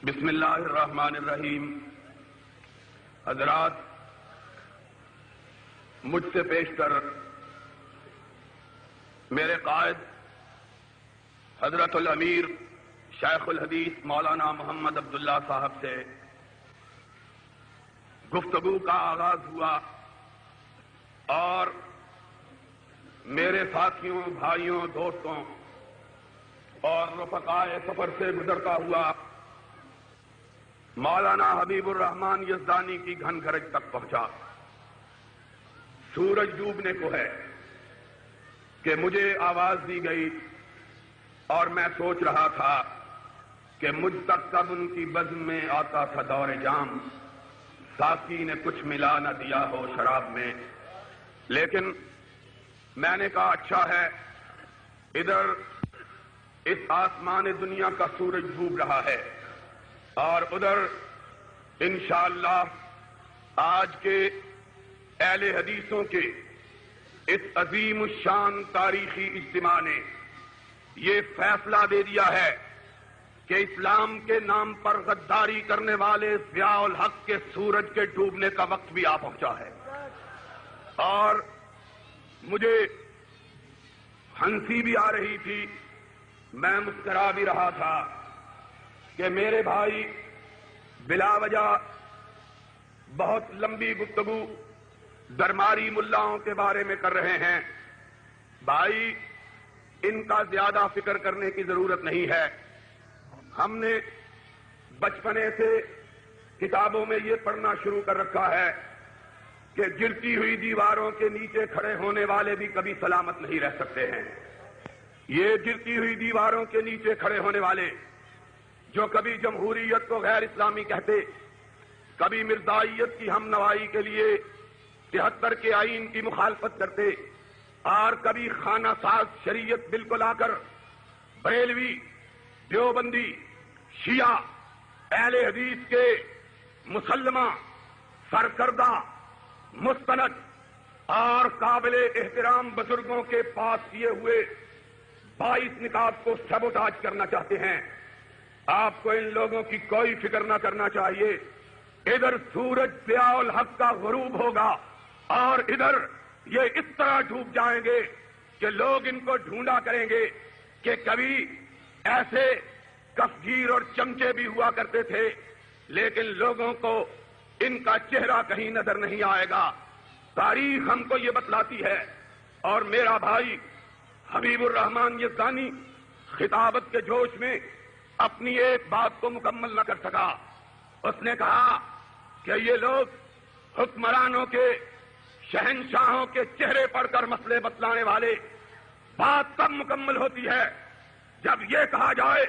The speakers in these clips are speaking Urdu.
بسم اللہ الرحمن الرحیم۔ حضرات، مجھ سے پیشتر میرے قائد حضرت الامیر شیخ الحدیث مولانا محمد عبداللہ صاحب سے گفتگو کا آغاز ہوا اور میرے ساتھیوں، بھائیوں، دوستوں اور رفقائے سفر سے گزرتا ہوا مولانا حبیب الرحمان یزدانی کی گھن گرج تک پہنچا۔ سورج ڈوبنے کو ہے کہ مجھے آواز دی گئی اور میں سوچ رہا تھا کہ مجھ تک کب ان کی بزم میں آتا تھا دور جام، ساقی نے کچھ ملا نہ دیا ہو شراب میں۔ لیکن میں نے کہا اچھا ہے، ادھر اس آسمان دنیا کا سورج ڈوب رہا ہے اور ادھر انشاءاللہ آج کے اہل حدیثوں کے اس عظیم الشان تاریخی اجتماع نے یہ فیصلہ دے دیا ہے کہ اسلام کے نام پر غداری کرنے والے ضیاء الحق کے سورج کے ڈوبنے کا وقت بھی آ پہنچا ہے۔ اور مجھے ہنسی بھی آ رہی تھی، میں مسکرا بھی رہا تھا کہ میرے بھائی بلا وجہ بہت لمبی گفتگو درماری ملاؤں کے بارے میں کر رہے ہیں۔ بھائی، ان کا زیادہ فکر کرنے کی ضرورت نہیں ہے۔ ہم نے بچپنے سے کتابوں میں یہ پڑھنا شروع کر رکھا ہے کہ گرتی ہوئی دیواروں کے نیچے کھڑے ہونے والے بھی کبھی سلامت نہیں رہ سکتے ہیں۔ یہ گرتی ہوئی دیواروں کے نیچے کھڑے ہونے والے جو کبھی جمہوریت کو غیر اسلامی کہتے، کبھی مرزائیت کی ہم نوائی کے لیے 73 کے آئین کی مخالفت کرتے اور کبھی خانہ ساز شریعت بل کو لا کر بریلوی، دیوبندی، شیعہ، اہل حدیث کے مسلمہ، سرکردہ، مستند اور قابل احترام بزرگوں کے پاس کیے ہوئے 22 نکات کو سبوٹاج کرنا چاہتے ہیں۔ آپ کو ان لوگوں کی کوئی فکر نہ کرنا چاہیے۔ ادھر سورج ضیاء الحق کا غروب ہوگا اور ادھر یہ اس طرح ڈوب جائیں گے کہ لوگ ان کو ڈھونڈا کریں گے کہ کبھی ایسے کفگیر اور چمچے بھی ہوا کرتے تھے، لیکن لوگوں کو ان کا چہرہ کہیں نظر نہیں آئے گا۔ تاریخ ہم کو یہ بتلاتی ہے۔ اور میرا بھائی حبیب الرحمان یزدانی خطابت کے جوش میں اپنی ایک بات کو مکمل نہ کر سکا۔ اس نے کہا کہ یہ لوگ حکمرانوں کے، شہنشاہوں کے چہرے پڑھ کر مسئلے بتلانے والے، بات تب مکمل ہوتی ہے جب یہ کہا جائے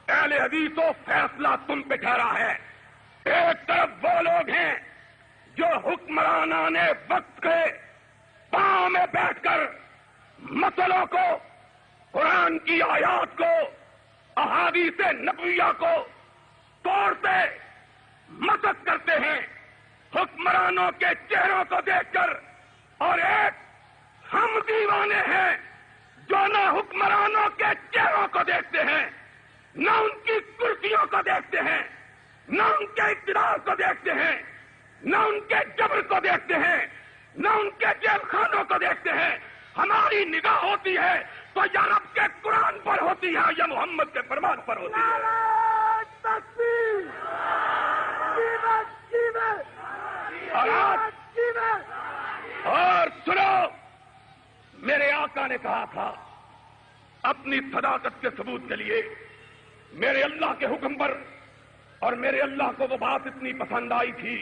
اہل حدیثوں فیصلہ تم پہ ٹھہرا ہے۔ ایک طرف وہ لوگ ہیں جو حکمرانان وقت کے پاؤں میں بیٹھ کر مسئلوں کو، قرآن کی آیات کو، احادیث نبویہ کو توڑتے، مسخ کرتے ہیں حکمرانوں کے چہروں کو دیکھ کر، اور ایک ہم دیوانے ہیں جو نہ حکمرانوں کے چہروں کو دیکھتے ہیں، نہ ان کی کرسیوں کو دیکھتے ہیں، نہ ان کے اقتدار کو دیکھتے ہیں، نہ ان کے جبر کو دیکھتے ہیں، نہ ان کے جیل خانوں کو دیکھتے ہیں۔ ہماری نگاہ ہوتی ہے تو یا رب کے قرآن پر ہوتی ہے یا محمد کے فرمان پر ہوتی ہے۔ اور سنو، میرے آقا نے کہا تھا اپنی صداقت کے ثبوت کے لیے، میرے اللہ کے حکم پر، اور میرے اللہ کو وہ بات اتنی پسند آئی تھی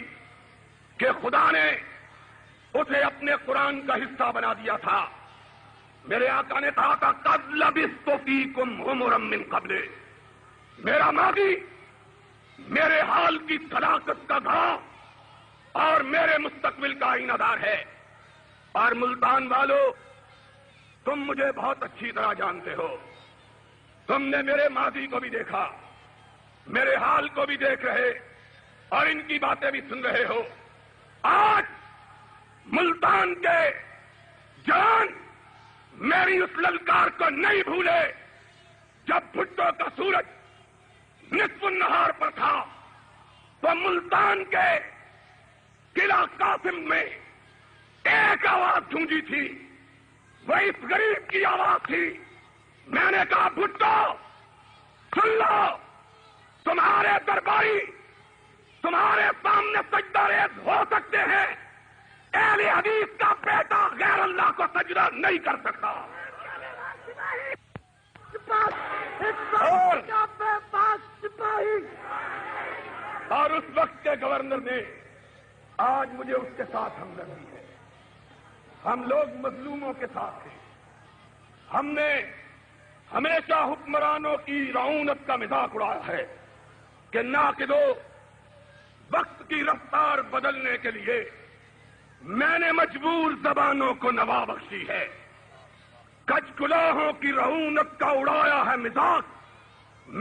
کہ خدا نے اسے اپنے قرآن کا حصہ بنا دیا تھا۔ میرے آقا نے کہا تھا قد لبثت فیکم عمرا من قبل، میرا ماضی میرے حال کی صداقت کا گواہ اور میرے مستقبل کا آئینہ دار ہے۔ اور ملتان والو، تم مجھے بہت اچھی طرح جانتے ہو، تم نے میرے ماضی کو بھی دیکھا، میرے حال کو بھی دیکھ رہے اور ان کی باتیں بھی سن رہے ہو۔ آج ملتان کے جان میری اس للکار کو نہیں بھولے جب بھٹو کا سورج نصف النہار پر تھا تو ملتان کے قلعہ قاسم میں ایک آواز گونجی تھی، وہ اس غریب کی آواز تھی۔ میں نے کہا بھٹو سن لو، تمہارے درباری تمہارے سامنے سجدہ ریز ہو سکتے ہیں، اہل حدیث کا بیٹا غیر اللہ کو سجدہ نہیں کر سکتا۔ اور اس وقت کے گورنر نے، آج مجھے اس کے ساتھ ہمدردی ہے، ہم لوگ مظلوموں کے ساتھ ہیں۔ ہم نے ہمیشہ حکمرانوں کی رعونت کا مذاق اڑایا ہے کہ ناقدو وقت کی رفتار بدلنے کے لیے میں نے مجبور زبانوں کو نوا بخشی ہے، کچ کلاہوں کی رعونت کا اڑایا ہے مذاق،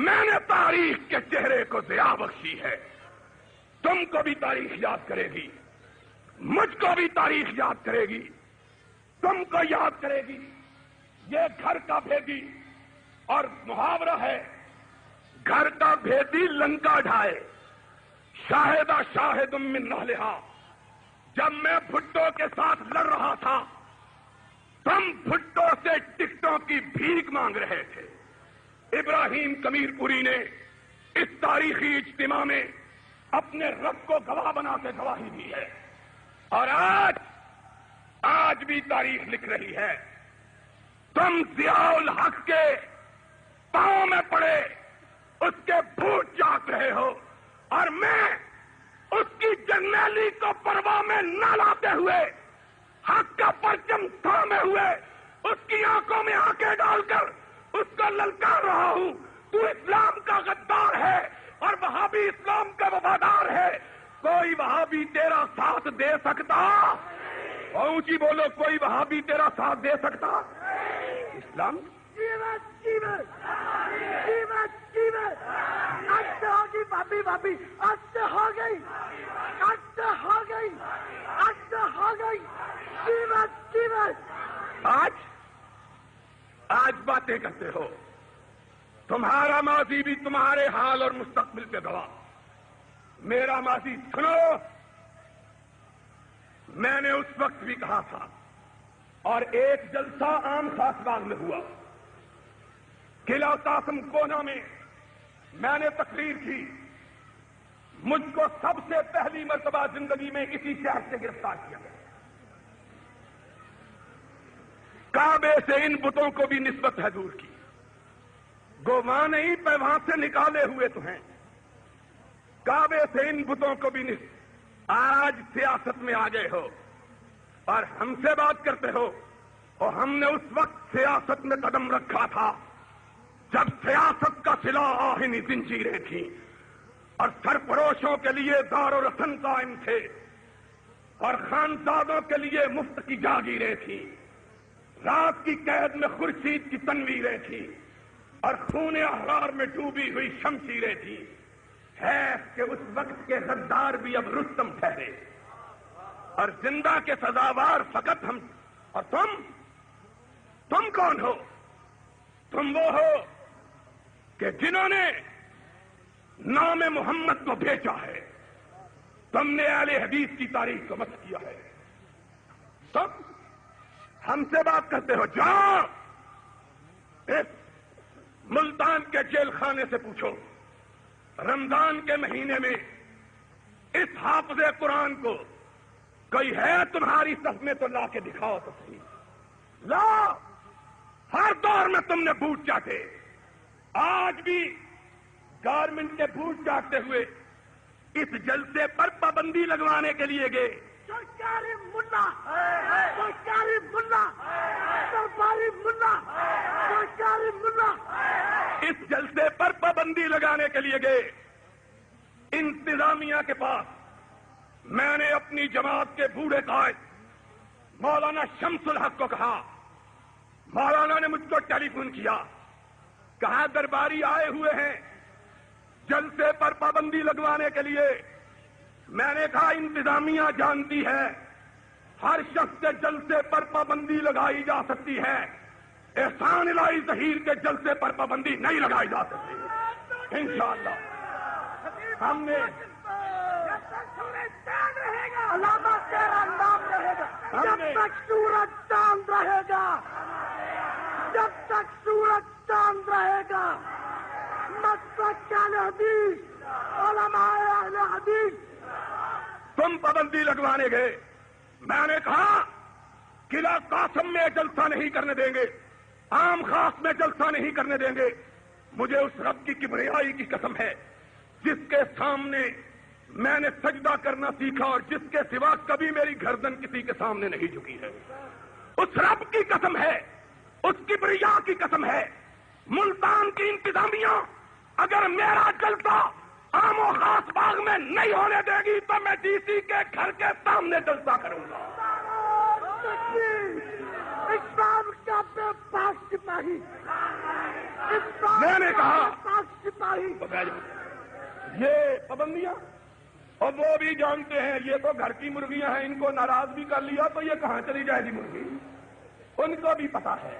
میں نے تاریخ کے چہرے کو ضیاء بخشی ہے۔ تم کو بھی تاریخ یاد کرے گی، مجھ کو بھی تاریخ یاد کرے گی، تم کو یاد کرے گی۔ یہ گھر کا بھیدی، اور محاورہ ہے گھر کا بھیدی لنکا ڈھائے، شاہدہ شاہد من اہلہا۔ جب میں بھٹو کے ساتھ لڑ رہا تھا تم بھٹو سے ٹکٹوں کی بھیک مانگ رہے تھے۔ ابراہیم کمیر پوری نے اس تاریخی اجتماع میں اپنے رب کو گواہ بنا کے گواہی دی ہے، اور آج بھی تاریخ لکھ رہی ہے۔ تم ضیاء الحق کے پاؤں میں پڑے اس کے بھوت جاگ رہے ہو، اور میں اس کی جرنیلی کو پرواہ میں نہ لاتے ہوئے، حق کا پرچم تھامے ہوئے، اس کی آنکھوں میں آنکھیں ڈال کر اس کو للکار رہا ہوں۔ تو اسلام کا غدار ہے اور وہابی اسلام کا وفادار ہے۔ کوئی وہابی تیرا ساتھ دے سکتا؟ اونچی بولو، کوئی وہابی تیرا ساتھ دے سکتا؟ اسلام بھابی اچھا ہو گئی، اچھا ہو گئی، اچھا ہو گئی۔ آج باتیں کرتے ہو، تمہارا ماضی بھی تمہارے حال اور مستقبل پہ گواہ۔ میرا ماضی سنو، میں نے اس وقت بھی کہا تھا، اور ایک جلسہ عام خاص باغ میں ہوا، قلعہ قاسم کونا میں میں نے تقریر کی۔ مجھ کو سب سے پہلی مرتبہ زندگی میں اسی شہر سے گرفتار کیا گیا۔ کعبے سے ان بتوں کو بھی نسبت ہے دور کی، گواہ نہیں پہ وہاں سے نکالے ہوئے تو ہیں۔ کعبے سے ان بتوں کو بھی نسبت، آج سیاست میں آ گئے ہو اور ہم سے بات کرتے ہو، اور ہم نے اس وقت سیاست میں قدم رکھا تھا جب سیاست کا صلہ آہنی زنجیریں تھیں، اور سرفروشوں کے لیے دار و رسن قائم تھے، اور خانزادوں کے لیے مفت کی جاگیریں تھیں، رات کی قید میں خورشید کی تنویریں تھیں، اور خون احرار میں ڈوبی ہوئی شمشیریں تھیں۔ ہے کہ اس وقت کے غدار بھی اب رستم ٹھہرے، اور زندہ کے سزاوار فقط ہم۔ اور تم کون ہو؟ تم وہ ہو کہ جنہوں نے نام محمد کو بیچا ہے۔ تم نے اہل حدیث کی تاریخ کو مس کیا ہے۔ تم ہم سے بات کرتے ہو، جاؤ اس ملتان کے جیل خانے سے پوچھو، رمضان کے مہینے میں اس حافظ قرآن کو کوئی ہے تمہاری صف میں تو لا کے دکھاؤ تو صحیح۔ لا، ہر دور میں تم نے بوٹ چاٹے، آج بھی گورنمنٹ کے بوٹ چاٹتے ہوئے اس جلسے پر پابندی لگوانے کے لیے گئے۔ سرکاری ملا، سرکاری ملا، سرکاری ملا، سرکاری ملا، اس جلسے پر پابندی لگانے کے لیے گئے۔ انتظامیہ کے پاس میں نے اپنی جماعت کے بوڑھے قائد مولانا شمس الحق کو کہا، مولانا نے مجھ کو ٹیلی فون کیا، کہا درباری آئے ہوئے ہیں جلسے پر پابندی لگوانے کے لیے۔ میں نے کہا انتظامیہ جانتی ہے ہر شخص کے جلسے پر پابندی لگائی جا سکتی ہے، احسان الہی ظہیر کے جلسے پر پابندی نہیں لگائی جا سکتی۔ انشاءاللہ ہم نے جب تک سورج چاند رہے گا علامہ تیرا نام رہے گا. جب تک سورج چاند رہے گا, جب تک سورج چاند رہے گا, مسلک اہل حدیث, علماء اہل حدیث. تم پابندی لگوانے گئے, میں نے کہا قلعہ قاسم میں جلسہ نہیں کرنے دیں گے, عام خاص میں جلسہ نہیں کرنے دیں گے. مجھے اس رب کی کبریائی کی قسم ہے جس کے سامنے میں نے سجدہ کرنا سیکھا اور جس کے سوا کبھی میری گردن کسی کے سامنے نہیں جھکی ہے. اس رب کی قسم ہے, اس کبریا کی قسم ہے, ملتان کی انتظامیہ اگر میرا جلسہ عام و خاص باغ میں نہیں ہونے دے گی تو میں ڈی سی کے گھر کے سامنے جلسہ کروں گا. اسلام کا بے پاس سپاہی, میں نے کہا پاس سپاہی. یہ پابندیاں, اور وہ بھی جانتے ہیں یہ تو گھر کی مرغیاں ہیں, ان کو ناراض بھی کر لیا تو یہ کہاں چلی جائے گی مرغی. ان کو بھی پتا ہے,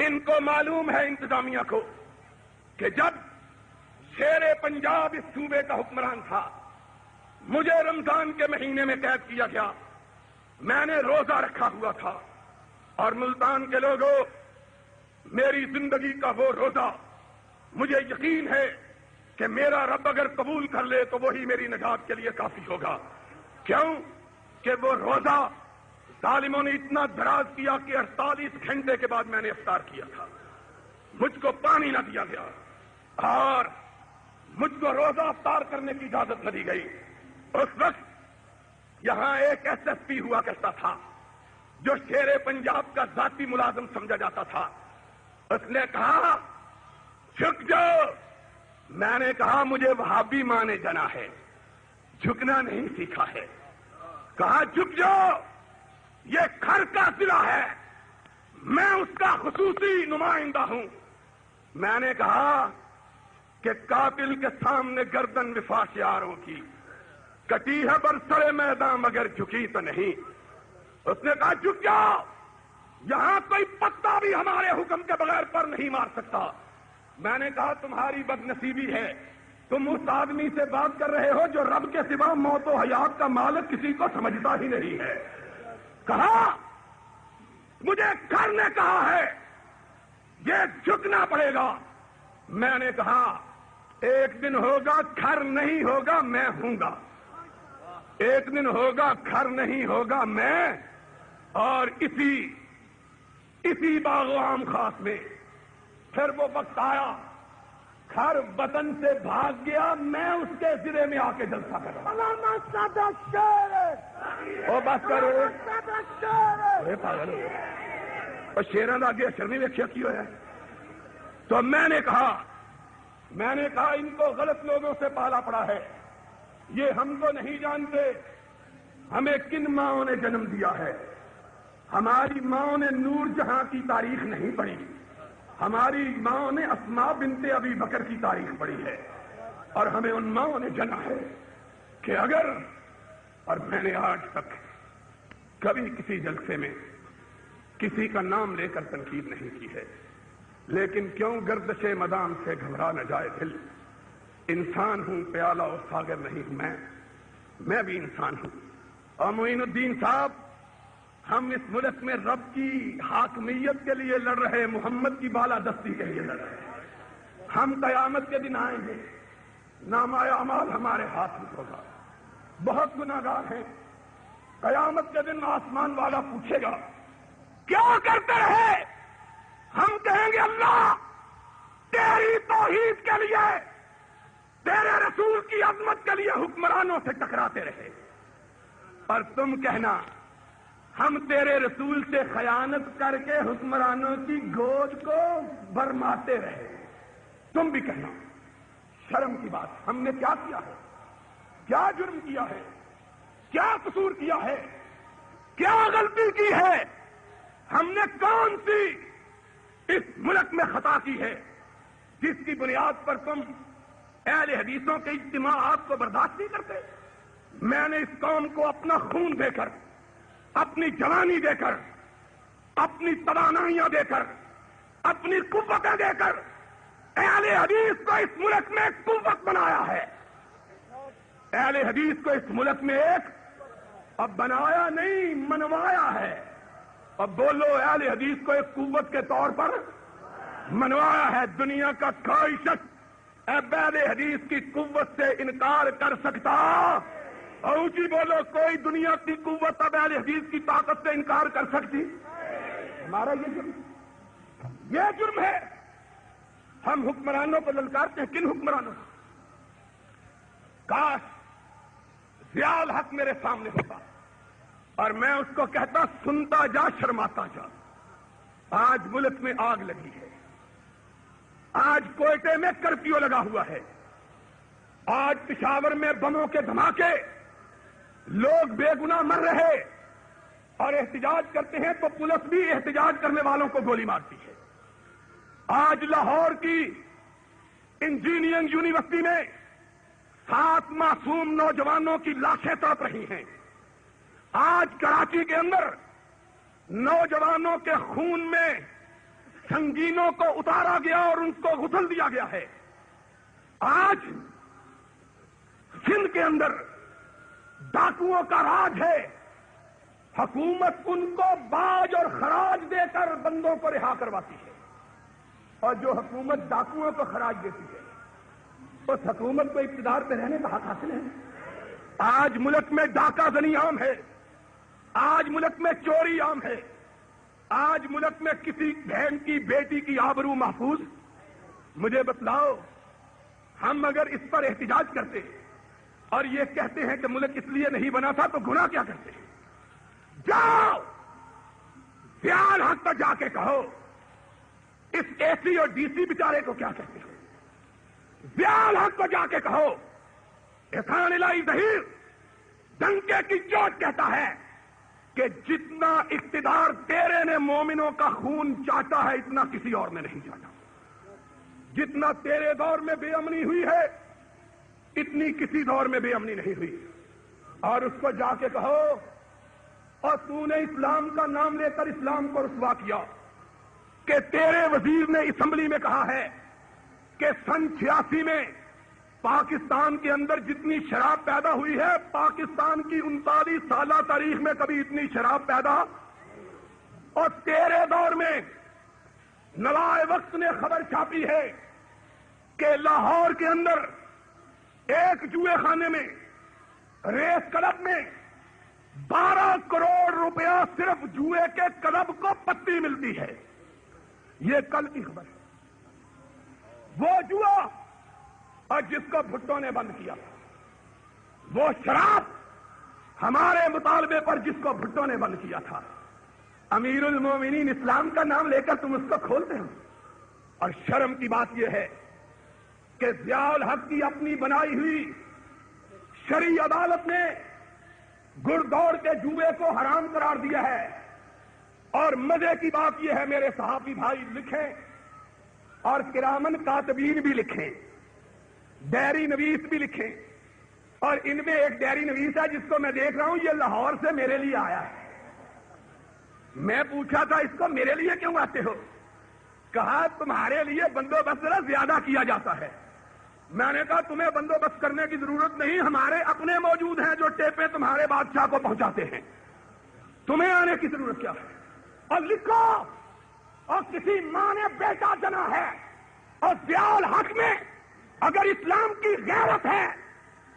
ان کو معلوم ہے انتظامیہ کو کہ جب شیر پنجاب اس صوبے کا حکمران تھا, مجھے رمضان کے مہینے میں قید کیا گیا, میں نے روزہ رکھا ہوا تھا, اور ملتان کے لوگوں میری زندگی کا وہ روزہ مجھے یقین ہے کہ میرا رب اگر قبول کر لے تو وہی میری نجات کے لیے کافی ہوگا. کیوں کہ وہ روزہ ظالموں نے اتنا دراز کیا کہ 48 گھنٹے کے بعد میں نے افطار کیا تھا, مجھ کو پانی نہ دیا گیا اور مجھ کو روزہ افطار کرنے کی اجازت نہ دی گئی. اس وقت یہاں ایک ایس ایس پی ہوا کرتا تھا جو شیر پنجاب کا ذاتی ملازم سمجھا جاتا تھا. اس نے کہا جھک جاؤ. میں نے کہا مجھے وہابی ماں نے جنا ہے, جھکنا نہیں سیکھا ہے. کہا جھک جاؤ, یہ گھر کا ضلع ہے, میں اس کا خصوصی نمائندہ ہوں. میں نے کہا کہ قاتل کے سامنے گردن وفاشیاروں کی کٹی ہے برسرے میدان مگر جھکی تو نہیں. اس نے کہا جھک جاؤ, یہاں کوئی پتا بھی ہمارے حکم کے بغیر پر نہیں مار سکتا. میں نے کہا تمہاری بد نصیبی ہے, تم اس آدمی سے بات کر رہے ہو جو رب کے سوا موت و حیات کا مالک کسی کو سمجھتا ہی نہیں ہے. کہا مجھے گھر نے کہا ہے یہ جھکنا پڑے گا. میں نے کہا ایک دن ہوگا گھر نہیں ہوگا میں ہوں گا, ایک دن ہوگا گھر نہیں ہوگا میں. اور اسی باغ و عام خاص میں پھر وہ وقت آیا, گھر وطن سے بھاگ گیا, میں اس کے سرے میں آ کے جلسہ کر رہا. علامہ سادہ شیر, او بس کرو, سادہ شیر. پاگل ہو اور شیراں دا اگے اثر نہیں ویکھیا کی ہوا ہے. تو میں نے کہا ان کو غلط لوگوں سے پالا پڑا ہے, یہ ہم کو نہیں جانتے ہمیں کن ماؤں نے جنم دیا ہے. ہماری ماؤں نے نور جہاں کی تاریخ نہیں پڑھی, ہماری ماؤں نے اسماء بنت ابی بکر کی تاریخ پڑھی ہے, اور ہمیں ان ماؤں نے جنا ہے کہ اگر, اور میں نے آج تک کبھی کسی جلسے میں کسی کا نام لے کر تنقید نہیں کی ہے, لیکن کیوں گردش مدام سے گھبرا نہ جائے دل. انسان ہوں, پیالہ اور ساگر نہیں ہوں میں بھی انسان ہوں. اور معین الدین صاحب, ہم اس ملک میں رب کی حاکمیت کے لیے لڑ رہے, محمد کی بالادستی کے لیے لڑ رہے ہیں. ہم قیامت کے دن آئیں گے, نامہ اعمال ہمارے ہاتھ میں ہوگا, بہت گناہگار ہیں. قیامت کے دن آسمان والا پوچھے گا کیا کرتے رہے, ہم کہیں گے اللہ تیری توحید کے لیے, تیرے رسول کی عظمت کے لیے حکمرانوں سے ٹکراتے رہے. اور تم کہنا ہم تیرے رسول سے خیانت کر کے حکمرانوں کی گود کو برماتے رہے. تم بھی کہنا شرم کی بات, ہم نے کیا کیا ہے, کیا جرم کیا ہے, کیا قصور کیا ہے, کیا غلطی کی ہے, ہم نے کون سی اس ملک میں خطا کی ہے جس کی بنیاد پر تم اہل حدیثوں کے اجتماعات کو برداشت نہیں کرتے. میں نے اس قوم کو اپنا خون دے کر, اپنی جوانی دے کر, اپنی توانائیاں دے کر, اپنی قوتیں دے کر اہل حدیث کو اس ملک میں ایک قوت بنایا ہے. اہل حدیث کو اس ملک میں ایک اب بنایا نہیں منوایا ہے. اب بولو اہل حدیث کو ایک قوت کے طور پر منوایا ہے. دنیا کا کوئی شخص اب اہل حدیث کی قوت سے انکار کر سکتا؟ اور اونچی بولو کوئی دنیا کی قوت اب اہل حدیث کی طاقت سے انکار کر سکتی؟ ہمارا یہ جرم ہے. ہم حکمرانوں کو للکارتے ہیں. کن حکمرانوں؟ کاش ضیاء الحق میرے سامنے ہوتا اور میں اس کو کہتا سنتا جا شرماتا جا. آج ملک میں آگ لگی ہے. آج کوئٹے میں کرفیو لگا ہوا ہے. آج پشاور میں بموں کے دھماکے، لوگ بے گناہ مر رہے اور احتجاج کرتے ہیں تو پولیس بھی احتجاج کرنے والوں کو گولی مارتی ہے. آج لاہور کی انجینئرنگ یونیورسٹی میں 7 معصوم نوجوانوں کی لاشیں تڑپ رہی ہیں. آج کراچی کے اندر نوجوانوں کے خون میں سنگینوں کو اتارا گیا اور ان کو غسل دیا گیا ہے. آج سندھ کے اندر ڈاکوؤں کا راج ہے. حکومت ان کو باج اور خراج دے کر بندوں کو رہا کرواتی ہے. اور جو حکومت ڈاکوؤں کو خراج دیتی ہے اس حکومت کو اقتدار پہ رہنے کا حق حاصل ہے. آج ملک میں ڈاکہ زنی عام ہے. آج ملک میں چوری عام ہے. آج ملک میں کسی بہن کی بیٹی کی آبرو محفوظ؟ مجھے بتلاؤ. ہم اگر اس پر احتجاج کرتے اور یہ کہتے ہیں کہ ملک اس لیے نہیں بنا تھا تو گناہ کیا کرتے ہیں؟ جاؤ ضیاء الحق پر جا کے کہو اس اے سی اور ڈی سی بیچارے کو کیا کہتے ہو. ضیاء الحق کو جا کے کہو احسان الہی ظہیر ڈنکے کی چوٹ کہتا ہے کہ جتنا اقتدار تیرے نے مومنوں کا خون چاٹا ہے اتنا کسی اور نے نہیں چاٹا. جتنا تیرے دور میں بے امنی ہوئی ہے اتنی کسی دور میں بے امنی نہیں ہوئی. اور اس کو جا کے کہو اور تو نے اسلام کا نام لے کر اسلام کو رسوا کیا کہ تیرے وزیر نے اسمبلی میں کہا ہے کہ سن 86 میں پاکستان کے اندر جتنی شراب پیدا ہوئی ہے پاکستان کی 39 سالہ تاریخ میں کبھی اتنی شراب پیدا. اور تیرے دور میں نوائے وقت نے خبر چھاپی ہے کہ لاہور کے اندر ایک جوئے خانے میں ریس کلب میں 12 کروڑ روپیہ صرف جوئے کے کلب کو پتی ملتی ہے. یہ کل کی خبر ہے. وہ جوا اور جس کو بھٹو نے بند کیا، وہ شراب ہمارے مطالبے پر جس کو بھٹو نے بند کیا تھا. امیر المومنین اسلام کا نام لے کر تم اس کو کھولتے ہو. اور شرم کی بات یہ ہے کہ ضیاء الحق کی اپنی بنائی ہوئی شرعی عدالت نے گڑ دوڑ کے جوئے کو حرام قرار دیا ہے. اور مزے کی بات یہ ہے میرے صحافی بھائی لکھیں اور کرامن کاتبین بھی لکھیں، ڈائری نویس بھی لکھیں. اور ان میں ایک ڈائری نویس ہے جس کو میں دیکھ رہا ہوں یہ لاہور سے میرے لیے آیا ہے. میں پوچھا تھا اس کو میرے لیے کیوں آتے ہو؟ کہا تمہارے لیے بندوبست ذرا زیادہ کیا جاتا ہے. میں نے کہا تمہیں بندوبست کرنے کی ضرورت نہیں، ہمارے اپنے موجود ہیں جو ٹیپیں تمہارے بادشاہ کو پہنچاتے ہیں. تمہیں آنے کی ضرورت کیا ہے؟ اور لکھو. اور کسی ماں نے بیٹا جنا ہے اور ضیاء الحق میں اگر اسلام کی غیرت ہے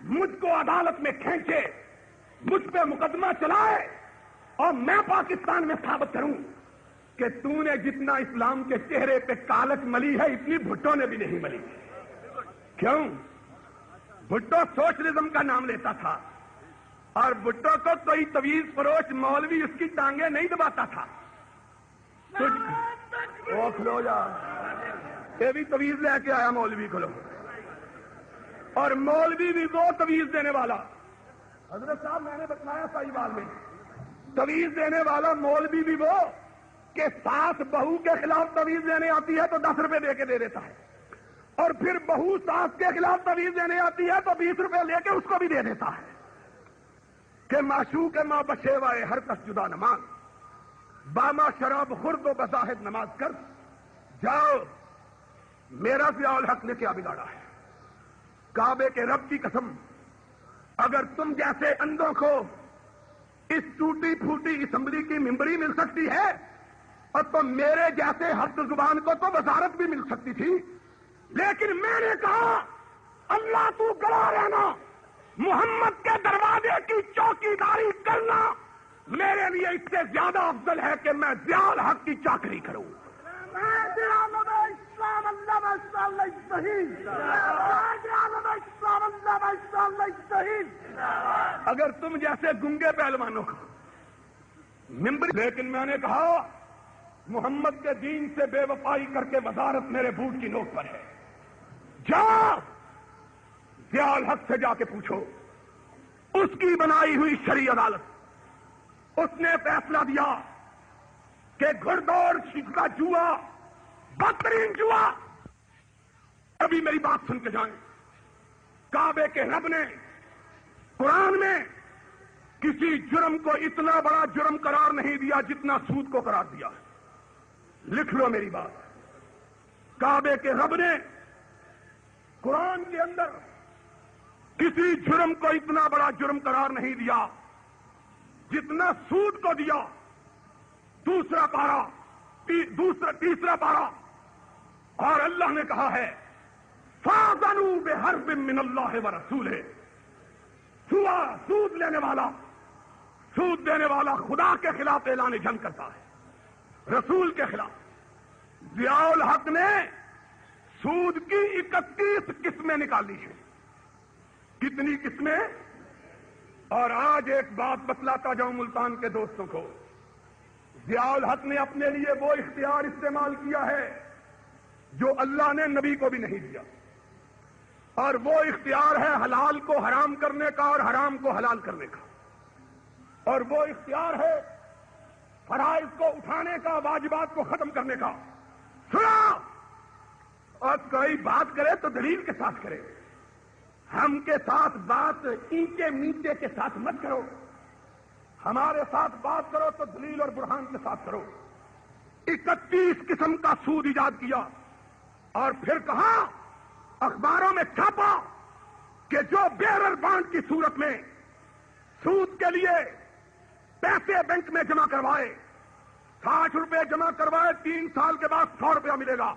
مجھ کو عدالت میں کھینچے، مجھ پہ مقدمہ چلائے اور میں پاکستان میں ثابت کروں کہ تو نے جتنا اسلام کے چہرے پہ کالک ملی ہے اتنی بھٹو نے بھی نہیں ملی. کیوں؟ بھٹو سوشلزم کا نام لیتا تھا اور بھٹو کو کوئی طویز فروش مولوی اس کی ٹانگیں نہیں دباتا تھا. کھلو جا، یہ بھی طویز لے کے آیا مولوی کھلو. اور مولوی بھی وہ طویز دینے والا. حضرت صاحب میں نے بتلایا صحیح بات میں طویز دینے والا مولوی بھی وہ کہ ساس بہو کے خلاف طویز دینے آتی ہے تو 10 روپے دے کے دے دیتا ہے اور پھر بہو ساس کے خلاف طویز دینے آتی ہے تو 20 روپے لے کے اس کو بھی دے دیتا ہے کہ معشوق ماں بشیوائے ہر کس جدا نماز باما شراب خورد و بظاہر نماز کر. جاؤ میرا ضیاء الحق نے کیا بگاڑا ہے؟ کعبے کے رب کی قسم، اگر تم جیسے اندھوں کو اس ٹوٹی پھوٹی اسمبلی کی ممبری مل سکتی ہے اور تو میرے جیسے حفظ زبان کو تو وزارت بھی مل سکتی تھی، لیکن میں نے کہا اللہ تو گڑا رہنا، محمد کے دروازے کی چوکیداری کرنا میرے لیے اس سے زیادہ افضل ہے کہ میں ضیاء الحق کی چاکری کروں۔ اگر تم جیسے گنگے پہلوانوں کو ممبر، لیکن میں نے کہا محمد کے دین سے بے وفائی کر کے وزارت میرے بوٹ کی نوک پر ہے، جا ضیاء الحق سے جا کے پوچھو، اس کی بنائی ہوئی شرعی عدالت، اس نے فیصلہ دیا کہ گھڑ دوڑ کا جوا بدترین جوا۔ ابھی میری بات سن کے جائیں، کعبے کے رب نے قرآن میں کسی جرم کو اتنا بڑا جرم قرار نہیں دیا جتنا سود کو قرار دیا ہے۔ لکھ لو میری بات، کعبے کے رب نے قرآن کے اندر کسی جرم کو اتنا بڑا جرم قرار نہیں دیا جتنا سود کو دیا۔ دوسرا پارا، تیسرا پارا، اور اللہ نے کہا ہے فَآذَنُوا بِحَرْبٍ مِّنَ اللَّهِ وَرَسُولِهِ۔ سود لینے والا، سود دینے والا خدا کے خلاف اعلان جنگ کرتا ہے، رسول کے خلاف۔ ضیاء الحق نے سود کی 31 قسمیں نکالی ہیں۔ کتنی قسمیں؟ اور آج ایک بات بتلاتا جاؤں ملتان کے دوستوں کو، ضیاء الحق نے اپنے لیے وہ اختیار استعمال کیا ہے جو اللہ نے نبی کو بھی نہیں دیا، اور وہ اختیار ہے حلال کو حرام کرنے کا اور حرام کو حلال کرنے کا، اور وہ اختیار ہے فرائض کو اٹھانے کا، واجبات کو ختم کرنے کا۔ سنا، اور کوئی بات کرے تو دلیل کے ساتھ کرے، ہم کے ساتھ بات اینچے میچے کے ساتھ مت کرو، ہمارے ساتھ بات کرو تو دلیل اور برہان کے ساتھ کرو۔ 31 قسم کا سود ایجاد کیا، اور پھر کہا، اخباروں میں چھاپا کہ جو بیرر بانڈ کی صورت میں سود کے لیے پیسے بینک میں جمع کروائے، 60 روپے جمع کروائے، 3 سال کے بعد 100 روپیہ ملے گا،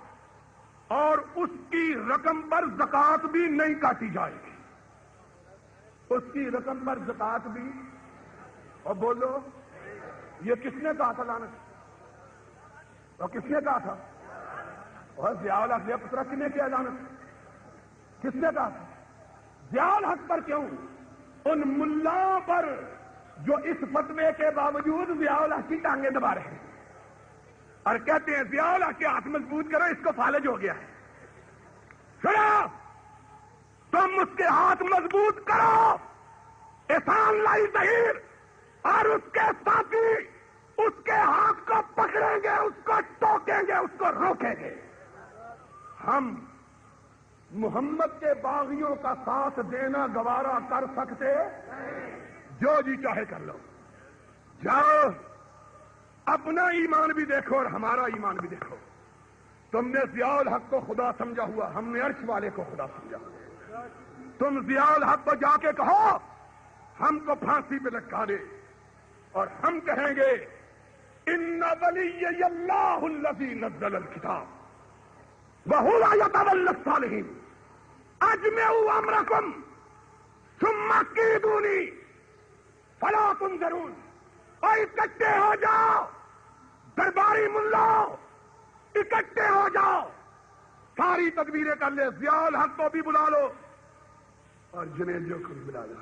اور اس کی رقم پر زکات بھی نہیں کاٹی جائے گی، اس کی رقم پر زکات بھی۔ اور بولو، یہ کس نے کہا تھا لعنت؟ اور کس نے کہا تھا؟ اور ضیاء الحق نے پترا کنے کیا لعنت؟ کس نے کہا تھا؟ ضیاء الحق پر کیوں؟ ان ملاؤں پر جو اس فتوے کے باوجود ضیاء الحق کی ٹانگیں دبا رہے ہیں اور کہتے ہیں ضیاء الحق کے ہاتھ مضبوط کرو، اس کو فالج ہو گیا ہے۔ سنو، تم اس کے ہاتھ مضبوط کرو، احسان لائی ظہیر اور اس کے ساتھی اس کے ہاتھ کو پکڑیں گے، اس کو ٹوکیں گے، اس کو روکیں گے۔ ہم محمد کے باغیوں کا ساتھ دینا گوارا کر سکتے؟ جو جی چاہے کر لو، جاؤ اپنا ایمان بھی دیکھو اور ہمارا ایمان بھی دیکھو۔ تم نے ضیاء الحق کو خدا سمجھا ہوا، ہم نے عرش والے کو خدا سمجھا ہوا۔ تم ضیاء الحق کو جا کے کہو ہم کو پھانسی پہ لٹکا دے، اور ہم کہیں گے ان ولی اللہ الذی نزل الکتاب وَهُوَ يَتَوَلَّى الصَّالِحِينَ اجمعوا امرکم ثم کیدونی فلا تنظرون۔ اور اکٹھے ہو جاؤ درباری ملاؤ، اکٹھے ہو جاؤ، ساری تدبیریں کر لے، ضیاء الحق کو بھی بلا لو اور جنیدیوں کو بھی بلا لو۔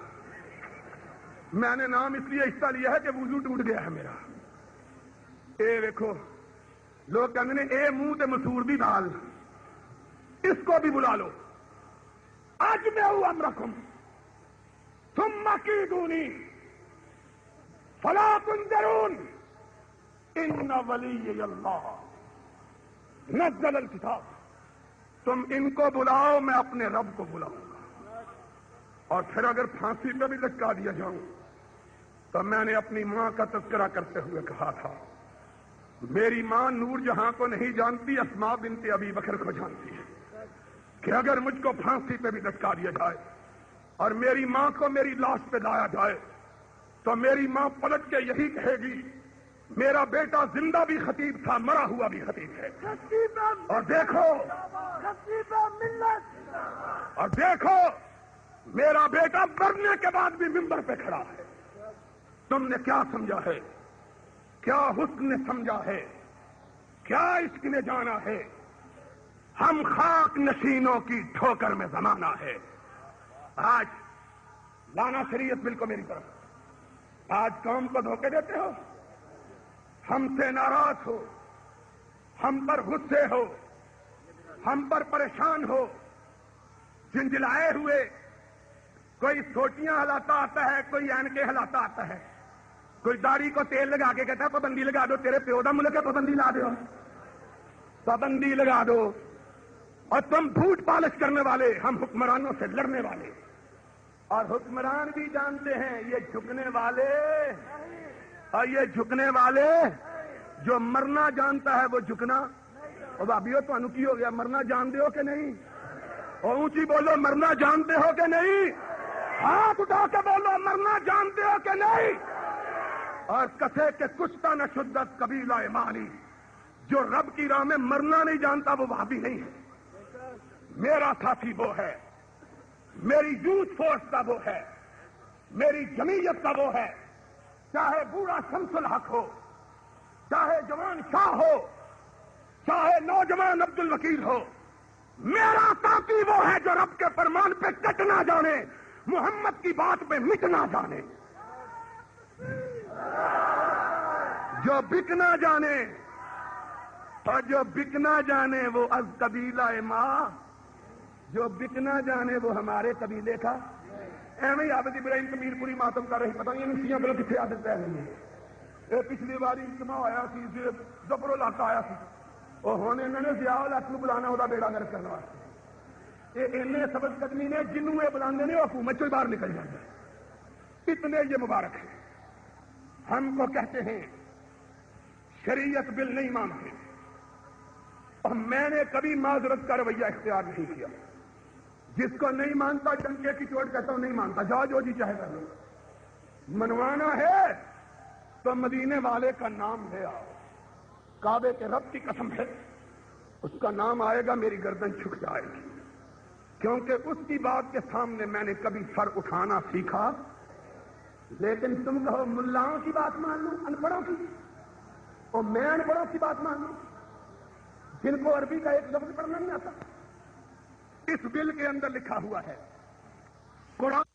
میں نے نام اس لیے حصہ لیا ہے کہ وضو ٹوٹ گیا ہے میرا۔ اے دیکھو، لوگ کہتے ہیں اے منہ تے مسور دی دال، اس کو بھی بلا لو۔ اجمعوا امرکم ثم کیدونی فلا تنظرون ان ولی اللہ نزل الکتاب۔ تم ان کو بلاؤ، میں اپنے رب کو بلاؤں گا۔ اور پھر اگر پھانسی پہ بھی لٹکا دیا جاؤں تو میں نے اپنی ماں کا تذکرہ کرتے ہوئے کہا تھا، میری ماں نور جہاں کو نہیں جانتی، اسماء بنت ابی بکر کو جانتی ہے۔ کہ اگر مجھ کو پھانسی پہ بھی لٹکا دیا جائے اور میری ماں کو میری لاش پہ لایا جائے تو میری ماں پلٹ کے یہی کہے گی میرا بیٹا زندہ بھی خطیب تھا، مرا ہوا بھی خطیب ہے۔ اور دیکھو اور دیکھو میرا بیٹا مرنے کے بعد بھی منبر پہ کھڑا ہے۔ تم نے کیا سمجھا ہے؟ کیا حسن نے سمجھا ہے؟ کیا عشق نے جانا ہے؟ ہم خاک نشینوں کی ٹھوکر میں زمانہ ہے۔ آج لانا شریعت بل کو میری طرف، آج قوم کو دھوکے دیتے ہو، ہم سے ناراض ہو، ہم پر غصے ہو، ہم پر پریشان ہو، جھنجھلائے ہوئے، کوئی سوٹیاں ہلاتا آتا ہے، کوئی اینکیں ہلاتا آتا ہے، کوئی داڑھی کو تیل لگا کے کہتا ہے پابندی لگا دو، تیرے پیو دا ملک ہے پابندی لا دو، پابندی لگا دو۔ اور تم جھوٹ پالش کرنے والے، ہم حکمرانوں سے لڑنے والے، اور حکمران بھی جانتے ہیں یہ جھکنے والے، اور یہ جھکنے والے جو مرنا جانتا ہے وہ جھکنا۔ اور بھابیو تو کی ہو گیا، مرنا جانتے ہو کہ نہیں؟ اور اونچی بولو مرنا جانتے ہو کہ نہیں؟ ہاتھ اٹھا کے بولو مرنا جانتے ہو کہ نہیں؟ اور کسے کے کشتا نہ شدت قبیلہ مانی، جو رب کی راہ میں مرنا نہیں جانتا وہ وہابی نہیں ہے۔ میرا ساتھی وہ ہے، میری یوتھ فورس کا وہ ہے، میری جمعیت کا وہ ہے، چاہے بوڑھا شمس الحق ہو، چاہے جوان شاہ ہو، چاہے نوجوان عبد الوکیل ہو، میرا ساتھی وہ ہے جو رب کے فرمان پہ کٹ نہ جانے، محمد کی بات پہ مٹ نہ جانے، جو بک نہ جانے، اور جو بک نہ جانے وہ از قبیلہ ماں، جو بک نہ جانے وہ ہمارے قبیلے کا۔ ایویں عابد ابراہیم کمیر پوری ماتم کر رہی، پتہ نہیں انسیاں گلو کتنے عادت ہے نہیں ہے۔ پچھلی باری اجتماع آیا سی، زبر علاقہ آیا سی، اور ہونے انہوں نے ضیاء الحق کو بلانا ہوتا بیڑا گرک کرنے واسطے، یہ اینے سبز قدمی نے جنوں یہ بلاندے نے حکومت سے باہر نکل جاتے ہیں، اتنے یہ مبارک ہیں۔ ہم کو کہتے ہیں شریعت بل نہیں مانتے، اور میں نے کبھی معذرت کا رویہ اختیار نہیں کیا، جس کو نہیں مانتا ڈنکے کی چوٹ کہتا ہوں نہیں مانتا، جاؤ جو جی چاہے کر لو، منوانا ہے تو مدینے والے کا نام لے آؤ، کعبے کے رب کی قسم ہے اس کا نام آئے گا میری گردن جھک جائے گی، کیونکہ اس کی بات کے سامنے میں نے کبھی سر اٹھانا سیکھا۔ لیکن تم کہو ملاؤں کی بات مان لوں، ان پڑھوں کی، اور میں ان پڑھوں کی بات مان لوں جن کو عربی کا ایک لفظ پڑھنا نہیں آتا۔ اس بل کے اندر لکھا ہوا ہے قرآن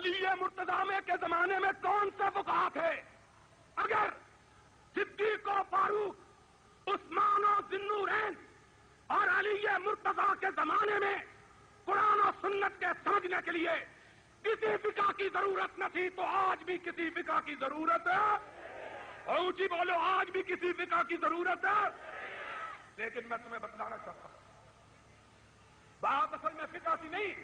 علی مرتضی کے زمانے میں کون سے فقہا تھے؟ اگر صدیق و فاروق، عثمان و ذوالنورین اور علی مرتضی کے زمانے میں قرآن و سنت کے سمجھنے کے لیے کسی فقہ کی ضرورت نہ تھی، تو آج بھی کسی فقہ کی ضرورت ہے؟ اور اونچی بولو، آج بھی کسی فقہ کی ضرورت ہے؟ لیکن میں تمہیں بتلانا چاہتا ہوں، بات اصل میں فقہ کی نہیں،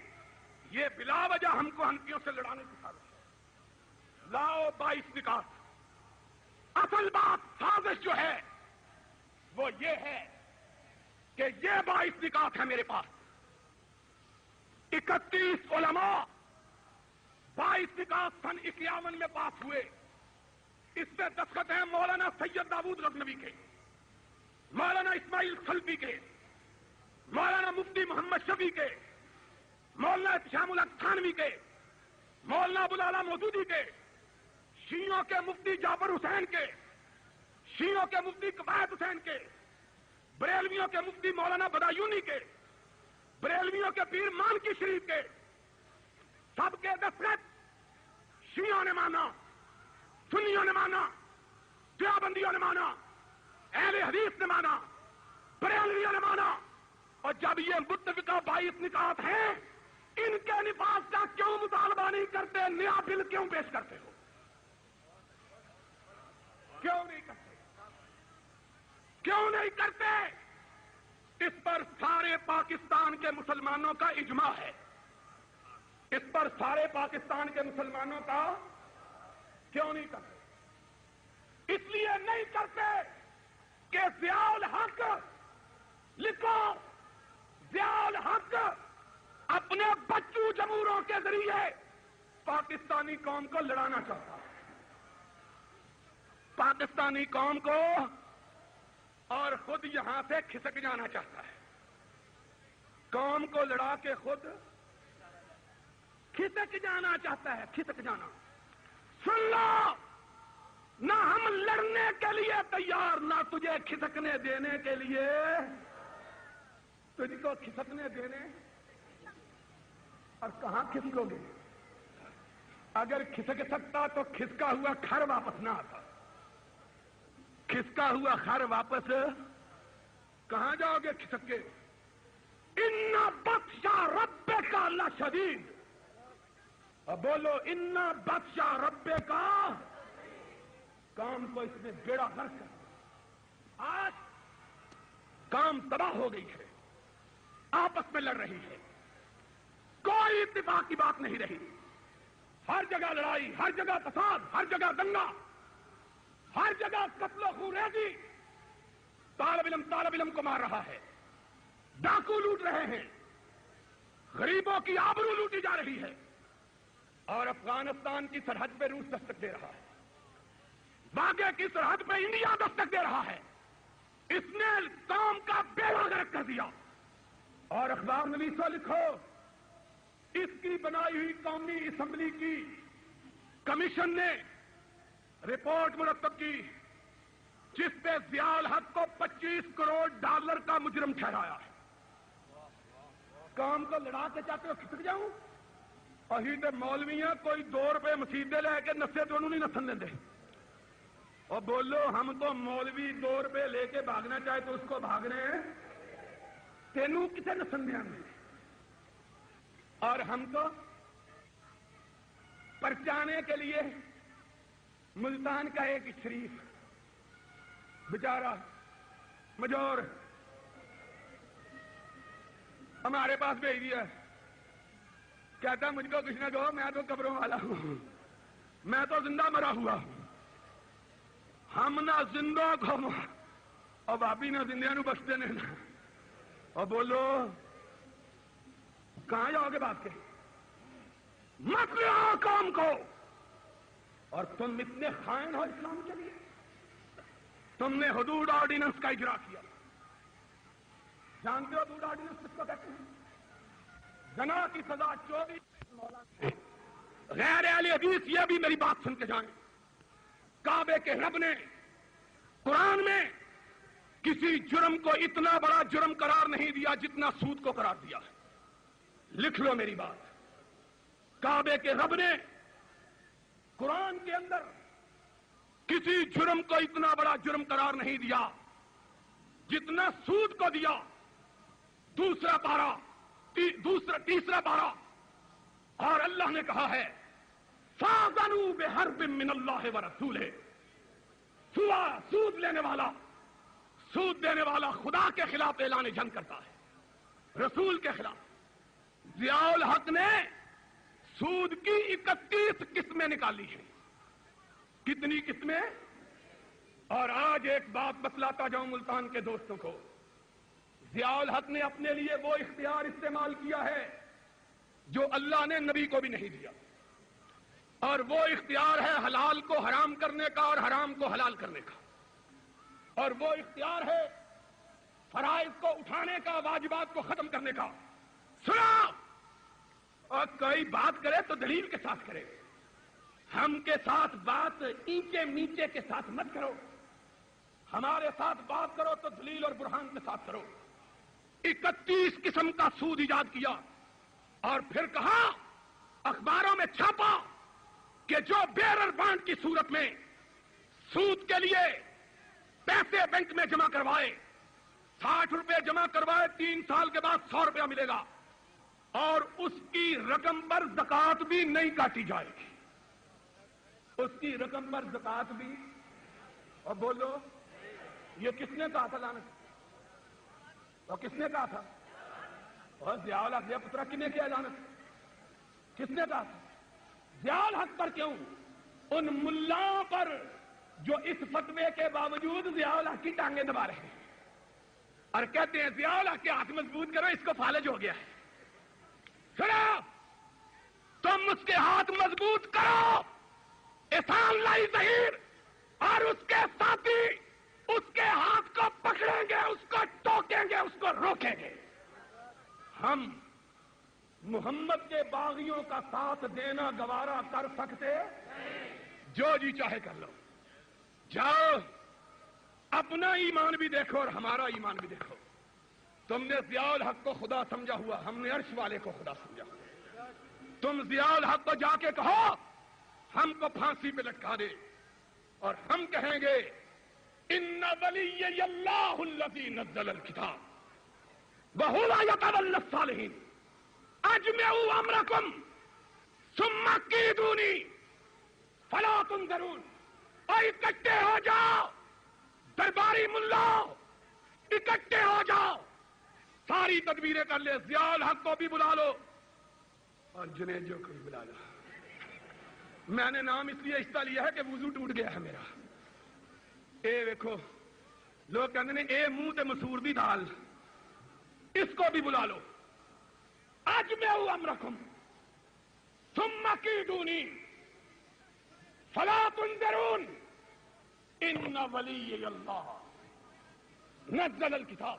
یہ بلا وجہ ہم کو ہنفیوں سے لڑانے کی سازش ہے۔ لاؤ 22 نکات۔ اصل بات سازش جو ہے وہ یہ ہے کہ یہ 22 نکات ہے میرے پاس، 31 علماء 22 نکات سن 51 میں پاس ہوئے، اس پہ دستخط ہیں مولانا سید داؤد غزنوی کے، مولانا اسماعیل خلفی کے، مولانا مفتی محمد شفیع کے، مولانا احتشام الحق تھانوی کے، مولانا ابوالعلا مودودی کے، شیعوں کے مفتی جعفر حسین کے، شیعوں کے مفتی کفایت حسین کے، بریلویوں کے مفتی مولانا بدایونی کے، بریلویوں کے پیر مانکی شریف کے، سب کے دستخط شیعوں نے مانا، سنیوں نے مانا، دیوبندیوں نے مانا، اہل حدیث نے مانا، بریلویوں نے مانا۔ اور جب یہ متفقہ 22 نکات ہیں، ان کے نفاذ کا کیوں مطالبہ نہیں کرتے؟ نیا بل کیوں پیش کرتے ہو؟ کیوں نہیں کرتے؟ کیوں نہیں کرتے؟ اس پر سارے پاکستان کے مسلمانوں کا اجماع ہے، اس پر سارے پاکستان کے مسلمانوں کا کیوں نہیں کرتے؟ اس لیے نہیں کرتے کہ ضیاء الحق، لکھو، ضیاء الحق اپنے بچوں جمہوروں کے ذریعے پاکستانی قوم کو لڑانا چاہتا ہے، پاکستانی قوم کو، اور خود یہاں سے کھسک جانا چاہتا ہے، قوم کو لڑا کے خود کھسک جانا چاہتا ہے، کھسک جانا۔ سن لو، نہ ہم لڑنے کے لیے تیار، نہ تجھے کھسکنے دینے کے لیے، تجھ کو کھسکنے دینے، اور کہاں کھسکو گے؟ اگر کھسک سکتا تو کھسکا ہوا کھر واپس نہ آتا، کھسکا ہوا خر واپس کہاں جاؤ گے کھسک کے؟ ان بطش ربک لشدید، اب بولو، ان بطش ربک، کام کو اس نے بیڑا غرق کر، آج کام تباہ ہو گئی ہے، آپس میں لڑ رہی ہے، کوئی اتفاق کی بات نہیں رہی، ہر جگہ لڑائی، ہر جگہ فساد، ہر جگہ دنگا، ہر جگہ قتل و خونریزی، طالب علم کو مار رہا ہے، ڈاکو لوٹ رہے ہیں، غریبوں کی آبرو لوٹی جا رہی ہے، اور افغانستان کی سرحد پہ روس دستک دے رہا ہے، باغے کی سرحد پہ انڈیا دستک دے رہا ہے۔ اس نے قوم کا بیڑا غرق کر دیا، اور اخبار نویسوں لکھو، اس کی بنائی ہوئی قومی اسمبلی کی کمیشن نے رپورٹ مرتب کی، جس پہ ضیاء الحق کو $25 کروڑ کا مجرم ٹھہرایا ہے۔ قوم کو لڑا کے چاہتے ہو کھسک جاؤں؟ اہی تے مولویاں کوئی $2 مسیدے لے کے نسے تو انہوں نہیں نسن دیں دے، اور بولو ہم تو مولوی $2 لے کے بھاگنا چاہے تو اس کو بھاگنے ہیں، تینوں کسے نسن دیں گے؟ اور ہم کو پرچانے کے لیے ملتان کا ایک شریف بیچارہ مجور ہمارے پاس بھیج دیا، کہتا مجھ کو کچھ نہ کہو، میں تو قبروں والا ہوں، میں تو زندہ مرا ہوا ہوں، ہم نہ زندہ کو، اور بابی نہ زندہ نو بخشتے نہیں، اور بولو کہاں جاؤ گے بات کے؟ مت لڑاؤ قوم کو، اور تم اتنے خائن ہو اسلام کے لیے، تم نے حدود آرڈیننس کا اجرا کیا، جانتے ہو حدود آرڈیننس کس کو کہتے ہیں؟ زنا کی سزا 24 غیر اہل حدیث یہ بھی میری بات سن کے جائیں، کعبے کے رب نے قرآن میں کسی جرم کو اتنا بڑا جرم قرار نہیں دیا جتنا سود کو قرار دیا ہے، لکھ لو میری بات، کعبے کے رب نے قرآن کے اندر کسی جرم کو اتنا بڑا جرم قرار نہیں دیا جتنا سود کو دیا. تیسرا پارا اور اللہ نے کہا ہے فَاذَنُوا بِحَرْبٍ مِّنَ اللَّهِ وَرَسُولِهِ. سود دینے والا خدا کے خلاف اعلان جنگ کرتا ہے, رسول کے خلاف. ضیاء الحق نے سود کی 31 قسمیں نکالی ہیں. کتنی قسمیں؟ اور آج ایک بات بتلاتا جاؤں ملتان کے دوستوں کو. ضیاء الحق نے اپنے لیے وہ اختیار استعمال کیا ہے جو اللہ نے نبی کو بھی نہیں دیا, اور وہ اختیار ہے حلال کو حرام کرنے کا اور حرام کو حلال کرنے کا, اور وہ اختیار ہے فرائض کو اٹھانے کا, واجبات کو ختم کرنے کا. سنا, اور کوئی بات کرے تو دلیل کے ساتھ کرے. ہم کے ساتھ بات اینچے میچے کے ساتھ مت کرو, ہمارے ساتھ بات کرو تو دلیل اور برہان کے ساتھ کرو. 31 قسم کا سود ایجاد کیا اور پھر کہا, اخباروں میں چھاپا کہ جو بیرر بانڈ کی صورت میں سود کے لیے پیسے بینک میں جمع کروائے, 60 روپے جمع کروائے, 3 سال کے بعد 100 روپیہ ملے گا, اور اس کی رقم پر زکات بھی نہیں کاٹی جائے گی. اس کی رقم پر زکات بھی. اور بولو یہ کس نے کہا تھا لعنت؟ اور کس نے کہا تھا؟ اور ضیاء الحق یہ پترا کنے کیا لعنت؟ کس نے کہا تھا؟ ضیاء الحق پر کیوں؟ ان ملاؤں پر جو اس فتوے کے باوجود ضیاء الحق کی ٹانگیں دبا رہے ہیں اور کہتے ہیں ضیاء الحق کے ہاتھ مضبوط کرو, اس کو فالج ہو گیا ہے. سنو, تم اس کے ہاتھ مضبوط کرو, احسان لائی ظہیر اور اس کے ساتھی اس کے ہاتھ کو پکڑیں گے, اس کو ٹوکیں گے, اس کو روکیں گے. ہم محمد کے باغیوں کا ساتھ دینا گوارا کر سکتے؟ جو جی چاہے کر لو. جاؤ اپنا ایمان بھی دیکھو اور ہمارا ایمان بھی دیکھو. تم نے ضیاء الحق کو خدا سمجھا ہوا, ہم نے عرش والے کو خدا سمجھا ہوا. تم ضیاء الحق کو جا کے کہو ہم کو پھانسی پہ لٹکا دے, اور ہم کہیں گے ان ولی اللہ الذی نزل الکتاب وہو یتولی الصالحین اجمعوا امرکم ثم کیدونی فلا تنظرون. اور اکٹھے ہو جاؤ درباری ملاؤ, اکٹھے ہو جاؤ, ساری تدبیریں کر لے. ضیاء الحق کو بھی بلا لو اور جنید جو کو بھی بلا لو. میں نے نام اس لیے حصہ لیا ہے کہ وضو ٹوٹ گیا ہے میرا. اے دیکھو لوگ کہتے ہیں اے منہ تے مسور دی دال, اس کو بھی بلا لو. اجمعوا امرکم ثم کیدونی فلا تنظرون ان ولی اللہ نزل الکتاب.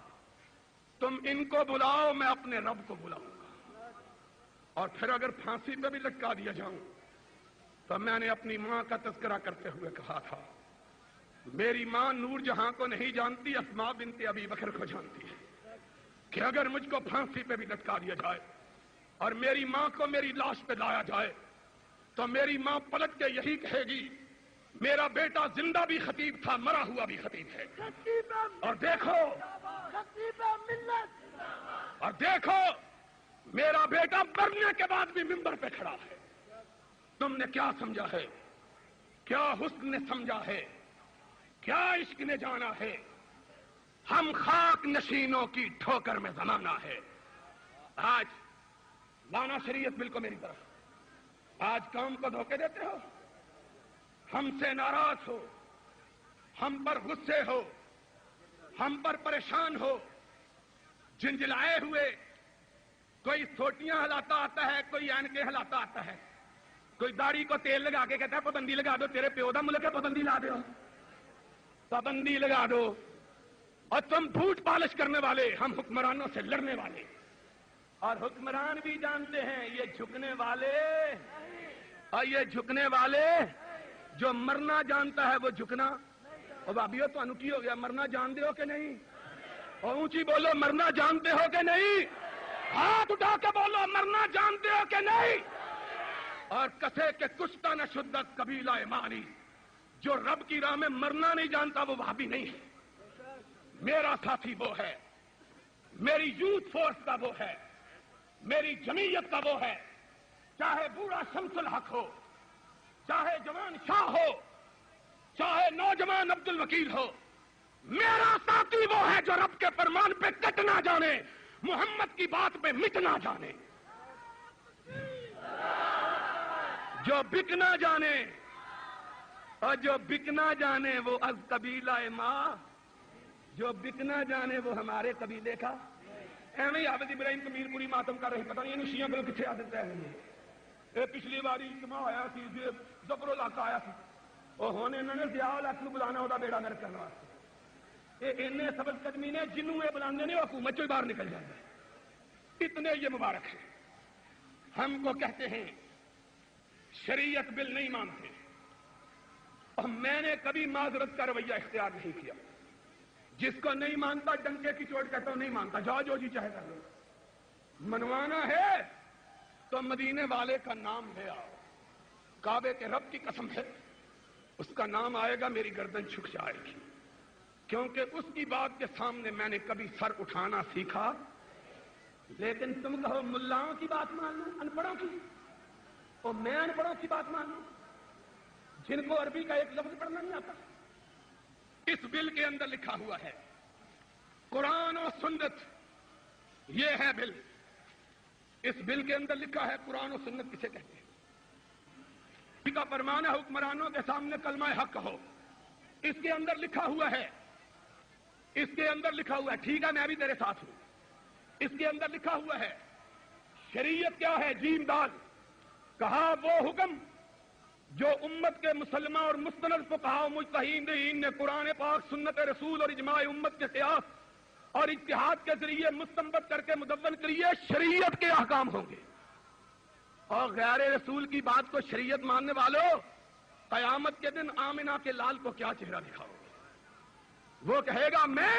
تم ان کو بلاؤ, میں اپنے رب کو بلاؤں گا. اور پھر اگر پھانسی پہ بھی لٹکا دیا جاؤں تو میں نے اپنی ماں کا تذکرہ کرتے ہوئے کہا تھا, میری ماں نور جہاں کو نہیں جانتی, اسماء بنت ابی بکر کو جانتی ہے, کہ اگر مجھ کو پھانسی پہ بھی لٹکا دیا جائے اور میری ماں کو میری لاش پہ لایا جائے تو میری ماں پلٹ کے یہی کہے گی میرا بیٹا زندہ بھی خطیب تھا, مرا ہوا بھی خطیب ہے. اور دیکھو میرا بیٹا مرنے کے بعد بھی منبر پہ کھڑا ہے. تم نے کیا سمجھا ہے, کیا حسن نے سمجھا ہے, کیا عشق نے جانا ہے؟ ہم خاک نشینوں کی ٹھوکر میں زمانہ ہے. آج لانا شریعت بالکل میری طرف, آج قوم کو دھوکے دیتے ہو, ہم سے ناراض ہو, ہم پر غصے ہو, ہم پر پریشان ہو, جھنجھلائے ہوئے. کوئی سوٹیاں ہلاتا آتا ہے, کوئی اینکیں ہلاتا آتا ہے, کوئی داڑھی کو تیل لگا کے کہتا ہے پابندی لگا دو, تیرے پیو دا ملک ہے پابندی لا دو, پابندی لگا دو. اور تم جھوٹ پالش کرنے والے, ہم حکمرانوں سے لڑنے والے. اور حکمران بھی جانتے ہیں یہ جھکنے والے, اور یہ جھکنے والے جو مرنا جانتا ہے وہ جھکنا. اور بھابیو تو کی ہو گیا, مرنا جانتے ہو کہ نہیں؟ اور اونچی بولو مرنا جانتے ہو کہ نہیں؟ ہاتھ اٹھا کے بولو مرنا جانتے ہو کہ نہیں؟ اور کسے کے کشتہ نہ شدت قبیلہ مانی، جو رب کی راہ میں مرنا نہیں جانتا وہ وہابی نہیں ہے۔ میرا ساتھی وہ ہے، میری یوتھ فورس کا وہ ہے، میری جمعیت کا وہ ہے، چاہے بوڑھا شمس الحق ہو، چاہے جوان شاہ ہو، چاہے نوجوان عبد الوکیل ہو، میرا ساتھی وہ ہے جو رب کے فرمان پہ کٹ نہ جانے، محمد کی بات پہ مٹ نہ جانے، جو بک نہ جانے، اور جو بک نہ جانے وہ از قبیلہ ماں، جو بک نہ جانے وہ ہمارے قبیلے کا۔ ایویں ہی حافظ ابراہیم کمیر پوری ماتم کر رہی، پتہ نہیں انہوں شیعہ کو کتنے عادت ہے۔ پچھلی باری اجتماع آیا سی، زبر علاقہ آیا سی، اور ہوں انہوں نے ضیاء الحق کو بلانا ہوتا بیڑا گرک کرنے واسطے۔ یہ اینے سبز قدمی نے جنوں یہ بلاندے نے حکومت چوں باہر نکل جاتے ہیں، اتنے یہ مبارک ہیں۔ ہم کو کہتے ہیں شریعت بل نہیں مانتے، اور میں نے کبھی معذرت کا رویہ اختیار نہیں کیا۔ جس کو نہیں مانتا ڈنکے کی چوٹ کہتا ہوں نہیں مانتا، جاؤ جو جی چاہے کر لو۔ منوانا ہے تو مدینے والے کا نام لے آؤ، کعبے کے رب کی قسم ہے اس کا نام آئے گا میری گردن جھک جائے گی، کیونکہ اس کی بات کے سامنے میں نے کبھی سر اٹھانا سیکھا۔ لیکن تم کہو ملاؤں کی بات مان لوں، ان پڑھوں کی، اور میں ان پڑھوں کی بات مان لوں جن کو عربی کا ایک لفظ پڑھنا نہیں آتا۔ اس بل کے اندر لکھا ہوا ہے قرآن و سنت، یہ ہے بل۔ اس بل کے اندر لکھا ہے قرآن و سنت کسے کہتے ہیں۔ اس کا فرمان ہے حکمرانوں کے سامنے کلمہ حق کہو۔ اس کے اندر لکھا ہوا ہے، اس کے اندر لکھا ہوا ہے، ٹھیک ہے میں بھی تیرے ساتھ ہوں، اس کے اندر لکھا ہوا ہے شریعت کیا ہے، جیم دال، کہا وہ حکم جو امت کے مسلمہ اور مستند فقہاء و مجتہدین نے قرآن پاک، سنت رسول اور اجماع امت کے قیاس اور اجتہاد کے ذریعے مستنبط کر کے مدون کریے، شریعت کے احکام ہوں گے۔ اور غیر رسول کی بات کو شریعت ماننے والوں، قیامت کے دن آمنہ کے لال کو کیا چہرہ دکھاؤ گے؟ وہ کہے گا میں،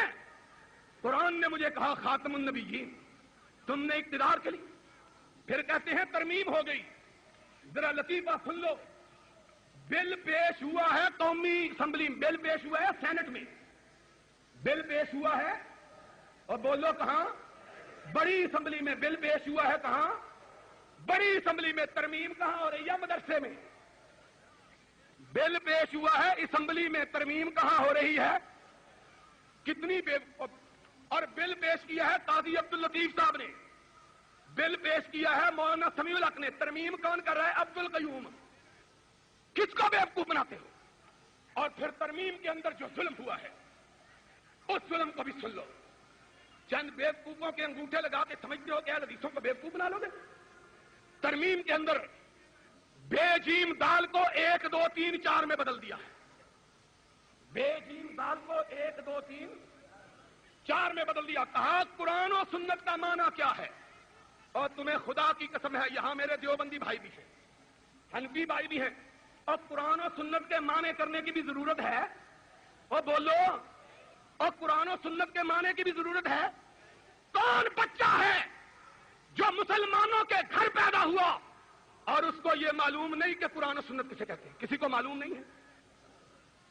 قرآن نے مجھے کہا خاتم النبیین، تم نے اقتدار کے لیے۔ پھر کہتے ہیں ترمیم ہو گئی، ذرا لطیفہ سن لو، بل پیش ہوا ہے قومی اسمبلی میں، بل پیش ہوا ہے سینٹ میں، بل پیش ہوا ہے، اور بولو کہاں؟ بڑی اسمبلی میں بل پیش ہوا ہے، کہاں؟ بڑی اسمبلی میں۔ ترمیم کہاں ہو رہی ہے؟ مدرسے میں۔ بل پیش ہوا ہے اسمبلی میں، ترمیم کہاں ہو رہی ہے؟ کتنی اور بل پیش کیا ہے قاضی عبد اللطیف صاحب نے، بل پیش کیا ہے مولانا سمیع الحق نے، ترمیم کون کر رہا ہے؟ عبد القیوم۔ کس کو بیوقوف بناتے ہو؟ اور پھر ترمیم کے اندر جو ظلم ہوا ہے اس ظلم کو بھی سن لو۔ چند بیوقوفوں کے انگوٹھے لگا کے سمجھتے ہو کہ اہل حدیثوں کو بیوقوف بنا لو گے؟ ترمیم کے اندر بے جیم دال کو 1 2 3 4 میں بدل دیا ہے، بے جیم دال کو 1 2 3 4 میں بدل دیا۔ کہا قرآن و سنت کا معنی کیا ہے؟ اور تمہیں خدا کی قسم ہے یہاں میرے دیوبندی بھائی بھی ہیں، حنفی بھائی بھی ہیں، اور قرآن و سنت کے معنی کرنے کی بھی ضرورت ہے، اور بولو، اور قرآن و سنت کے معنی کی بھی ضرورت ہے۔ کون بچہ ہے جو مسلمانوں کے گھر پیدا ہوا اور اس کو یہ معلوم نہیں کہ قرآن و سنت کسے کہتے ہیں؟ کسی کو معلوم نہیں ہے،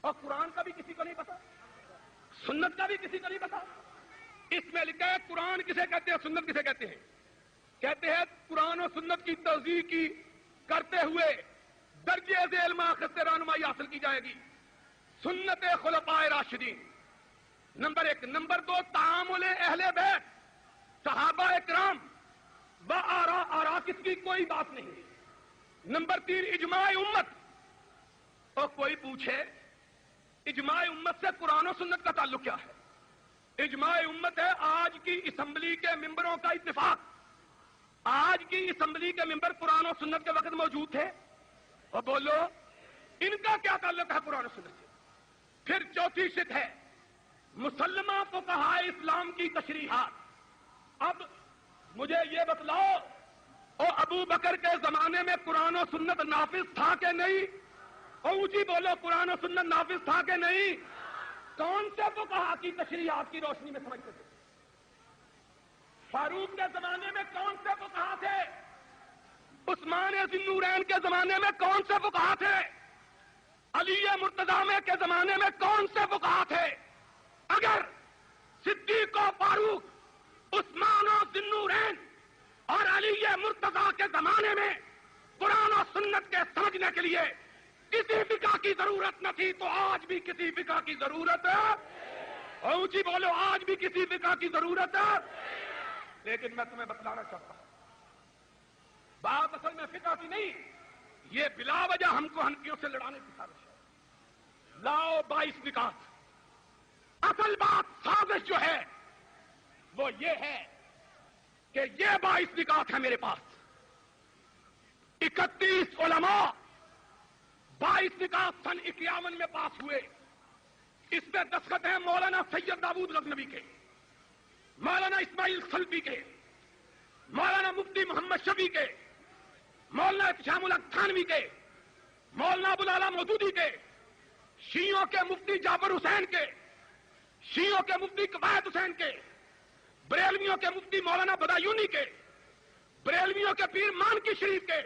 اور قرآن کا بھی کسی کو نہیں پتا، سنت کا بھی کسی کو نہیں پتا۔ اس میں لکھا ہے قرآن کسے کہتے ہیں، سنت کسے کہتے ہیں؟ کہتے ہیں قرآن و سنت کی توضیح کی کرتے ہوئے درجے ذیل ماخذ سے رہنمائی حاصل کی جائے گی۔ سنت خلفاء راشدین نمبر 1، نمبر 2 تعامل اہل بیت صحابہ اکرام و آرا کس کی کوئی بات نہیں۔ نمبر 3 اجماع امت، اور کوئی پوچھے اجماع امت سے قرآن و سنت کا تعلق کیا ہے؟ اجماع امت ہے آج کی اسمبلی کے ممبروں کا اتفاق، آج کی اسمبلی کے ممبر قرآن و سنت کے وقت موجود تھے، اور بولو ان کا کیا تعلق ہے قرآن و سنت سے؟ پھر چوتھی شق ہے مسلمہ فقہاء اسلام کی تشریحات۔ اب مجھے یہ بتلاؤ، اور ابو بکر کے زمانے میں قرآن و سنت نافذ تھا کہ نہیں؟ اور اونچی بولو، قرآن و سنت نافذ تھا کہ نہیں؟ کون سے فقہاء کی تشریحات کی روشنی میں سمجھتے تھے؟ فاروق کے زمانے میں کون سے فقہاء تھے؟ عثمان ذی النورین کے زمانے میں کون سے فقہا تھے؟ علی مرتضی کے زمانے میں کون سے فقہا تھے؟ اگر صدیق و فاروق، عثمان و ذی النورین اور علی مرتضی کے زمانے میں قرآن و سنت کے سمجھنے کے لیے کسی فقہ کی ضرورت نہ تھی، تو آج بھی کسی فقہ کی ضرورت ہے؟ اونچی بولو، آج بھی کسی فقہ کی ضرورت ہے؟ لیکن میں تمہیں بتلانا چاہتا ہوں، بات اصل میں فقہ کی نہیں، یہ بلا وجہ ہم کو حنفیوں سے لڑانے کی سازش ہے۔ لاؤ 22 نکات۔ اصل بات سازش جو ہے وہ یہ ہے کہ یہ 22 نکات ہے میرے پاس، 31 علماء 22 نکات سن 51 میں پاس ہوئے۔ اس میں دستخط ہیں مولانا سید داؤد غزنوی کے، مولانا اسماعیل خلفی کے، مولانا مفتی محمد شفیع کے، مولانا احتشام الحق تھانوی کے، مولانا ابوالعلا مودودی کے، شیعوں کے مفتی جعفر حسین کے، شیعوں کے مفتی کفایت حسین کے، بریلویوں کے مفتی مولانا بدایونی کے، بریلویوں کے پیر مانکی شریف کے،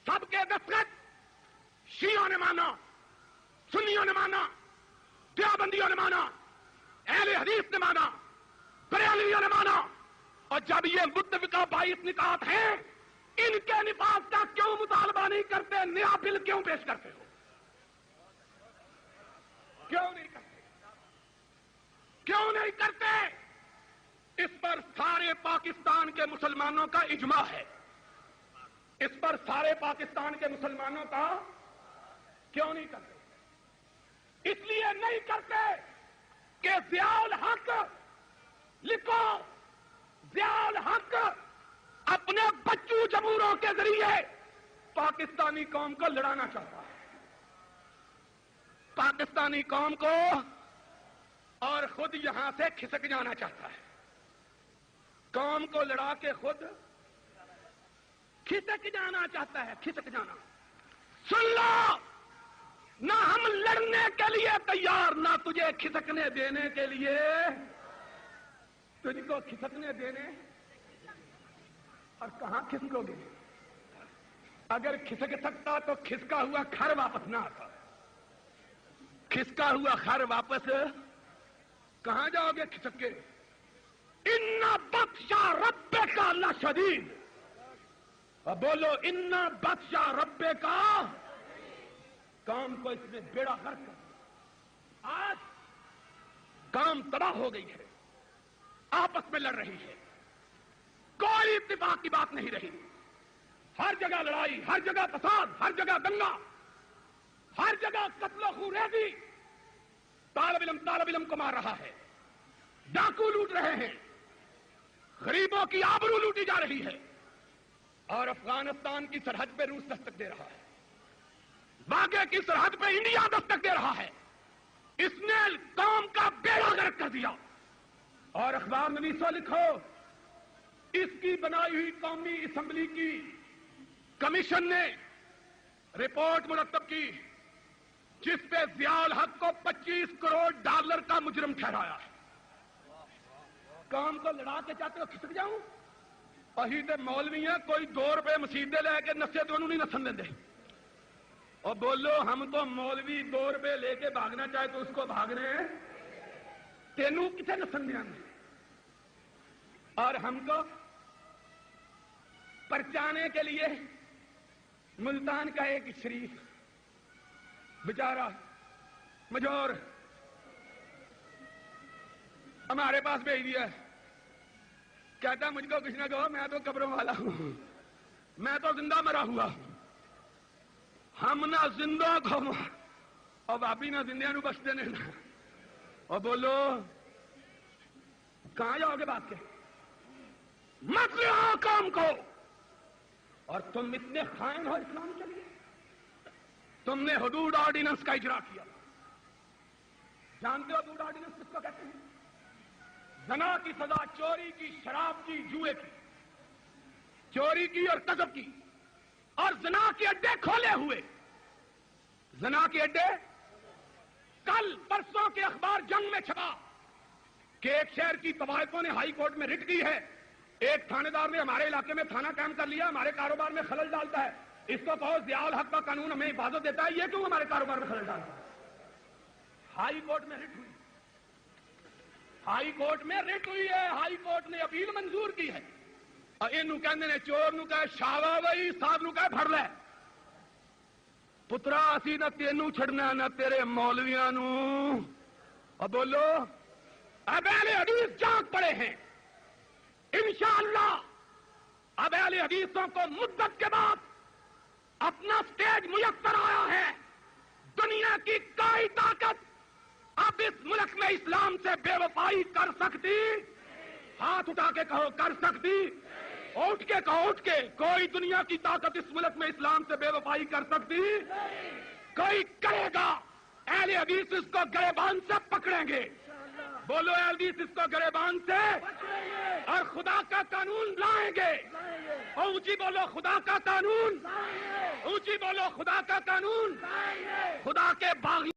سب کے دستخط شیعوں نے مانا، سنیوں نے مانا، دیوبندیوں نے مانا، اہل حدیث نے مانا، بریلویوں نے مانا۔ اور جب یہ متفقہ 22 نکات ہیں، ان کے نفاذ کا کیوں مطالبہ نہیں کرتے؟ نیا بل کیوں پیش کرتے ہو؟ کیوں نہیں کرتے؟ کیوں نہیں کرتے؟ اس پر سارے پاکستان کے مسلمانوں کا اجماع ہے، اس پر سارے پاکستان کے مسلمانوں کا کیوں نہیں کرتے؟ اس لیے نہیں کرتے کہ ضیاء الحق، لکھو، ضیاء الحق اپنے بچوں جمہوروں کے ذریعے پاکستانی قوم کو لڑانا چاہتا ہے، پاکستانی قوم کو، اور خود یہاں سے کھسک جانا چاہتا ہے۔ قوم کو لڑا کے خود کھسک جانا چاہتا ہے، کھسک جانا۔ سن لو، نہ ہم لڑنے کے لیے تیار، نہ تجھے کھسکنے دینے کے لیے، تجھ کو کھسکنے دینے، اور کہاں کھسکو گے؟ اگر کھسک سکتا تو کھسکا ہوا خر واپس نہ آتا، کھسکا ہوا خر واپس کہاں جاؤ گے کھسک کے؟ ان بطش ربک لشدید، اور بولو ان بطش ربک۔ کام کو اس میں بیڑا غرق کر دیا، آج کام تباہ ہو گئی ہے، آپس میں لڑ رہی ہے، کوئی اتفاق کی بات نہیں رہی، ہر جگہ لڑائی، ہر جگہ فساد، ہر جگہ دنگا، ہر جگہ قتل و خونریزی، طالب علم کو مار رہا ہے، ڈاکو لوٹ رہے ہیں، غریبوں کی آبرو لوٹی جا رہی ہے، اور افغانستان کی سرحد پہ روس دستک دے رہا ہے، باغے کی سرحد پہ انڈیا دستک دے رہا ہے۔ اس نے قوم کا بیڑا غرق کر دیا، اور اخبار نویسوں لکھو، اس کی بنائی ہوئی قومی اسمبلی کی کمیشن نے رپورٹ مرتب کی، جس پہ ضیاء الحق کو $25 کروڑ کا مجرم ٹھہرایا ہے۔ قوم کو لڑا کے چاہتے ہو کھسک جاؤں؟ اہی تے مولوی ہیں، کوئی $2 مسیدے لے کے نسے تو انہوں نہیں نسن دیں دے، اور بولو ہم تو مولوی $2 لے کے بھاگنا چاہے تو اس کو بھاگنے ہیں، تینوں کسے نسن دیا نے؟ اور ہم کو پرچانے کے لیے ملتان کا ایک شریف بیچارہ مجور ہمارے پاس بھیج دیا، کہتا مجھ کو کچھ نہ کہو، میں تو قبروں والا ہوں، میں تو زندہ مرا ہوا ہوں، ہم نہ زندہ کو اور بابی نہ زندہ نو بخش دینے نا، اور بولو کہاں جاؤ گے بات کے؟ مت لو کام کو، اور تم اتنے خائن ہو اسلام کے لیے، تم نے حدود آرڈیننس کا اجرا کیا، جانتے ہو حدود آرڈیننس کس کو کہتے ہیں؟ زنا کی سزا، چوری کی، شراب کی، جوئے کی، چوری کی اور قذف کی، اور زنا کے اڈے کھولے ہوئے، زنا کے اڈے کل پرسوں کے اخبار جنگ میں چھپا کہ ایک شہر کی طوائفوں نے ہائی کورٹ میں رٹ کی ہے ایک تھانے دار نے ہمارے علاقے میں تھانہ قائم کر لیا، ہمارے کاروبار میں خلل ڈالتا ہے، اس کو کہو ضیاء الحق کا قانون ہمیں حفاظت دیتا ہے، یہ کیوں ہمارے کاروبار میں خلل ڈالتا ہے؟ ہائی کورٹ میں رٹ ہوئی، ہائی کورٹ میں رٹ ہوئی ہے، ہائی کورٹ نے اپیل منظور کی ہے، اور انہوں کہندے نے چور نو کہے شاوا بھائی صاحب نو کہے پھڑ لے پترا، اسی نہ تینوں چھڑنا نہ تیرے مولویاں نو، اور بولو اب اہل حدیث جاگ پڑے ہیں انشاءاللہ، اب اہل حدیثوں کو مدت کے بعد اپنا سٹیج میسر آیا ہے، دنیا کی کوئی طاقت اب اس ملک میں اسلام سے بے وفائی کر سکتی؟ ہاتھ اٹھا کے کہو کر سکتی؟ اٹھ کے کہو اٹھ کے، کوئی دنیا کی طاقت اس ملک میں اسلام سے بے وفائی کر سکتی؟ کوئی کرے گا؟ اہل حدیث اس کو گریبان سے پکڑیں گے، بولو اہل حدیث اس کو گریبان سے، اور خدا کا قانون لائیں گے، اور اونچی بولو خدا کا قانون، اونچی بولو خدا کا قانون، خدا کے باغ